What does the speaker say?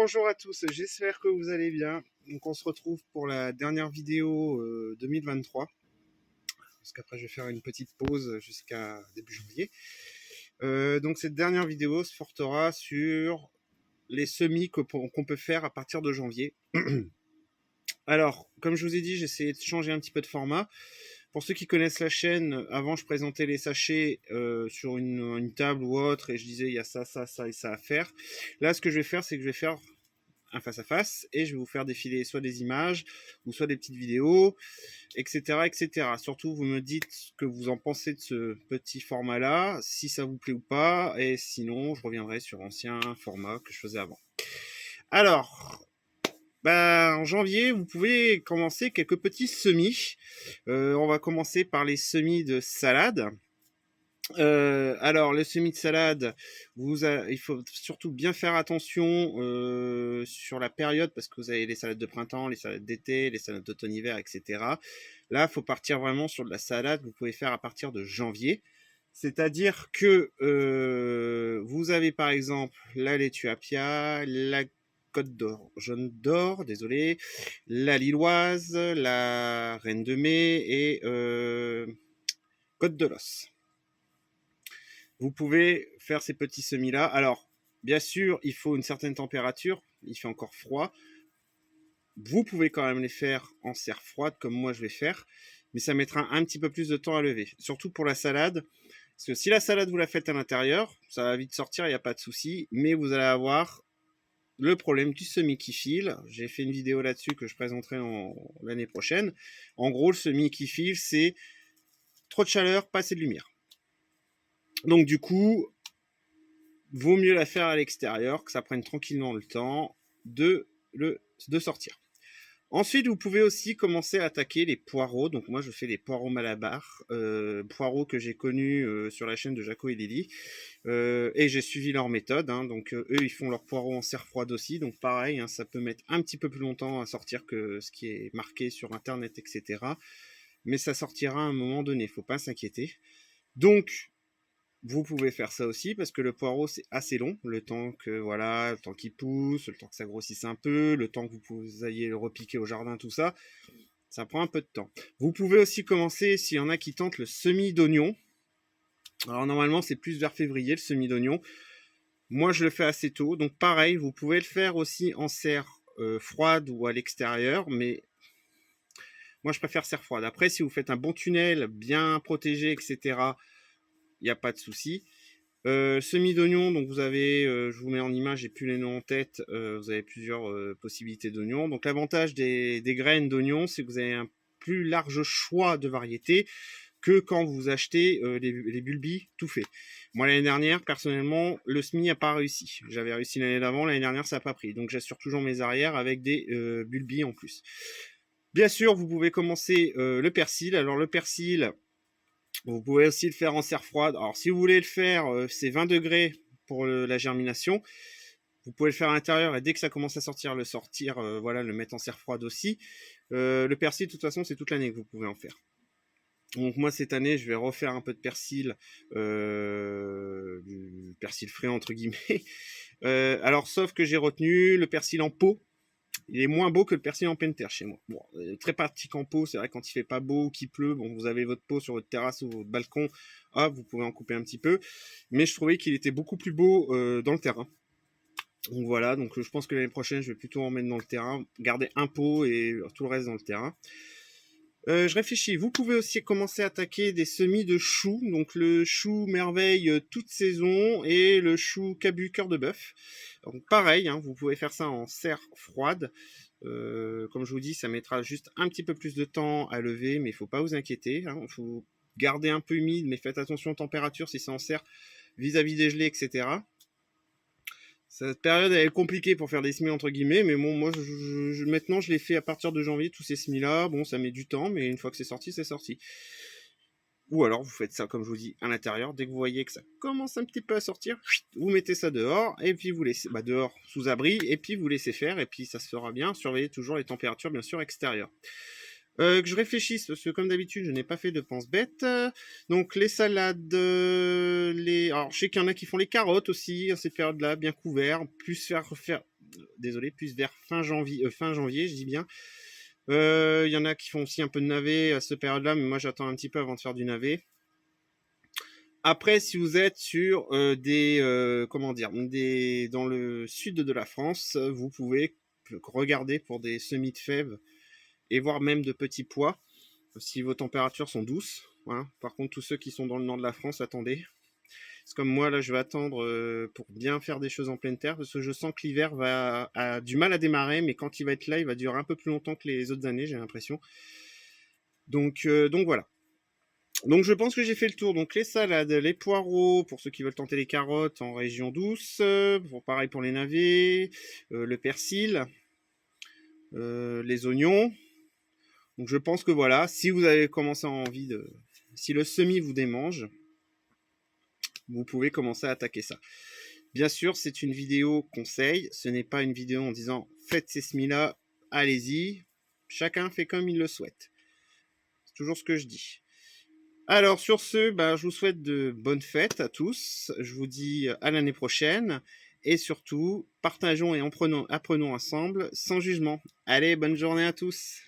Bonjour à tous, j'espère que vous allez bien. Donc on se retrouve pour la dernière vidéo 2023, parce qu'après je vais faire une petite pause jusqu'à début janvier. Donc cette dernière vidéo se portera sur les semis qu'on peut faire à partir de janvier. Alors, comme je vous ai dit, j'ai essayé de changer un petit peu de format. Pour ceux qui connaissent la chaîne, avant je présentais les sachets sur une table ou autre et je disais il y a ça, ça, ça et ça à faire. Là, ce que je vais faire, c'est que je vais faire un face à face et je vais vous faire défiler soit des images ou soit des petites vidéos, etc., etc. Surtout, vous me dites ce que vous en pensez de ce petit format-là, si ça vous plaît ou pas, et sinon, je reviendrai sur ancien format que je faisais avant. Alors, en janvier, vous pouvez commencer quelques petits semis. On va commencer par les semis de salade. Alors, le semis de salade, il faut surtout bien faire attention sur la période parce que vous avez les salades de printemps, les salades d'été, les salades d'automne-hiver, etc. Là, il faut partir vraiment sur de la salade que vous pouvez faire à partir de janvier. C'est-à-dire que vous avez par exemple la laitue Appia, la Côte d'Or, jaune d'or, désolé, la Lilloise, la Reine de Mai et Côte de l'Os. Vous pouvez faire ces petits semis-là. Alors, bien sûr, il faut une certaine température. Il fait encore froid. Vous pouvez quand même les faire en serre froide, comme moi je vais faire. Mais ça mettra un petit peu plus de temps à lever. Surtout pour la salade. Parce que si la salade, vous la faites à l'intérieur, ça va vite sortir, il n'y a pas de souci. Mais vous allez avoir le problème du semis qui file. J'ai fait une vidéo là-dessus que je présenterai l'année prochaine. En gros, le semis qui file, c'est trop de chaleur, pas assez de lumière. Donc du coup, vaut mieux la faire à l'extérieur, que ça prenne tranquillement le temps de sortir. Ensuite, vous pouvez aussi commencer à attaquer les poireaux. Donc moi, je fais des poireaux malabar, poireaux que j'ai connus sur la chaîne de Jaco et Lily. Et j'ai suivi leur méthode. Donc eux, ils font leurs poireaux en serre froide aussi. Donc pareil, ça peut mettre un petit peu plus longtemps à sortir que ce qui est marqué sur Internet, etc. Mais ça sortira à un moment donné, il ne faut pas s'inquiéter. Donc, vous pouvez faire ça aussi parce que le poireau c'est assez long, le temps qu'il pousse, le temps que ça grossisse un peu, le temps que vous ayez le repiquer au jardin, tout ça, ça prend un peu de temps. Vous pouvez aussi commencer, s'il y en a qui tentent, le semis d'oignon. Alors normalement c'est plus vers février le semis d'oignon. Moi je le fais assez tôt, donc pareil, vous pouvez le faire aussi en serre froide ou à l'extérieur, mais moi je préfère serre froide. Après si vous faites un bon tunnel, bien protégé, etc., il n'y a pas de souci. Semis d'oignon, donc vous avez, je vous mets en image, j'ai plus les noms en tête, vous avez plusieurs possibilités d'oignons. Donc l'avantage des graines d'oignon, c'est que vous avez un plus large choix de variétés que quand vous achetez les bulbis tout faits. Moi l'année dernière, personnellement, le semis n'a pas réussi. J'avais réussi l'année d'avant, l'année dernière ça n'a pas pris. Donc j'assure toujours mes arrières avec des bulbis en plus. Bien sûr, vous pouvez commencer le persil. Alors le persil, vous pouvez aussi le faire en serre froide. Alors, si vous voulez le faire, c'est 20 degrés pour la germination. Vous pouvez le faire à l'intérieur et dès que ça commence à sortir, le mettre en serre froide aussi. Le persil, de toute façon, c'est toute l'année que vous pouvez en faire. Donc moi, cette année, je vais refaire un peu de persil, du persil frais, entre guillemets. Alors, sauf que j'ai retenu le persil en pot. Il est moins beau que le persil en pleine terre chez moi. Bon, très pratique en pot, c'est vrai quand il fait pas beau ou qu'il pleut, bon, vous avez votre pot sur votre terrasse ou votre balcon, vous pouvez en couper un petit peu. Mais je trouvais qu'il était beaucoup plus beau dans le terrain. Donc voilà, donc je pense que l'année prochaine, je vais plutôt en mettre dans le terrain, garder un pot et tout le reste dans le terrain. Je réfléchis, vous pouvez aussi commencer à attaquer des semis de choux, donc le chou merveille toute saison et le chou cabu cœur de bœuf. Donc pareil, vous pouvez faire ça en serre froide. Comme je vous dis, ça mettra juste un petit peu plus de temps à lever, mais il ne faut pas vous inquiéter. Il faut garder un peu humide, mais faites attention aux températures si c'est en serre vis-à-vis des gelées, etc. Cette période elle est compliquée pour faire des semis entre guillemets, mais bon, moi maintenant je les fais à partir de janvier, tous ces semis là. Bon, ça met du temps, mais une fois que c'est sorti, c'est sorti. Ou alors vous faites ça, comme je vous dis, à l'intérieur. Dès que vous voyez que ça commence un petit peu à sortir, vous mettez ça dehors, et puis vous laissez, dehors, sous abri, et puis vous laissez faire, et puis ça se fera bien. Surveillez toujours les températures, bien sûr, extérieures. Que je réfléchisse, parce que comme d'habitude, je n'ai pas fait de pense-bête. Donc les salades, alors je sais qu'il y en a qui font les carottes aussi, à cette période-là, bien couverts, plus faire désolé, plus vers fin janvier, je dis bien. Y en a qui font aussi un peu de navet à cette période-là, mais moi j'attends un petit peu avant de faire du navet. Après, si vous êtes sur dans le sud de la France, vous pouvez regarder pour des semis de fèves et voire même de petits pois, si vos températures sont douces. Voilà. Par contre, tous ceux qui sont dans le nord de la France, attendez. C'est comme moi, là, je vais attendre pour bien faire des choses en pleine terre, parce que je sens que l'hiver a du mal à démarrer, mais quand il va être là, il va durer un peu plus longtemps que les autres années, j'ai l'impression. Donc voilà. Donc je pense que j'ai fait le tour. Donc les salades, les poireaux, pour ceux qui veulent tenter les carottes en région douce, pareil pour les navets, le persil, les oignons. Donc je pense que voilà, si vous avez commencé si le semis vous démange, vous pouvez commencer à attaquer ça. Bien sûr, c'est une vidéo conseil, ce n'est pas une vidéo en disant faites ces semis-là, allez-y, chacun fait comme il le souhaite. C'est toujours ce que je dis. Alors sur ce, je vous souhaite de bonnes fêtes à tous, je vous dis à l'année prochaine, et surtout, partageons et apprenons ensemble, sans jugement. Allez, bonne journée à tous.